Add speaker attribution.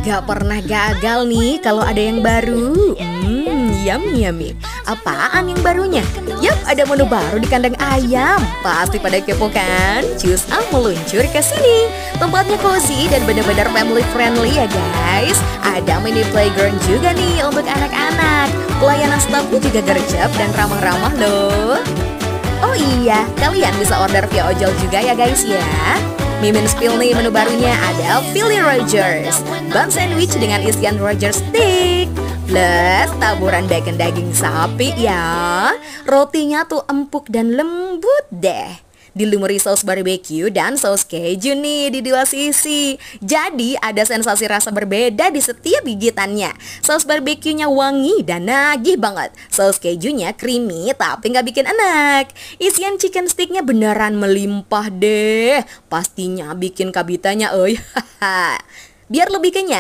Speaker 1: Gak pernah gagal nih kalau ada yang baru. Yummy. Apaan yang barunya? Yap, ada menu baru di kandang ayam. Pasti pada kepo kan? Cus meluncur ke sini. Tempatnya cozy dan benar-benar family friendly ya guys. Ada mini playground juga nih untuk anak-anak. Pelayanan stafnya juga gercep dan ramah-ramah loh. Oh iya, kalian bisa order via ojol juga ya guys ya. Mimin spill nih menu barunya ada Philly Rogers, bun sandwich dengan isian Rogers stick, plus taburan bacon daging sapi ya. Rotinya tuh empuk dan lembut deh. Dilumuri saus barbecue dan saus keju nih di dua sisi. Jadi ada sensasi rasa berbeda di setiap gigitannya. Saus barbeque-nya wangi dan nagih banget. Saus kejunya creamy tapi nggak bikin enak. Isian chicken stick-nya beneran melimpah deh. Pastinya bikin kabitanya Biar lebih kenyang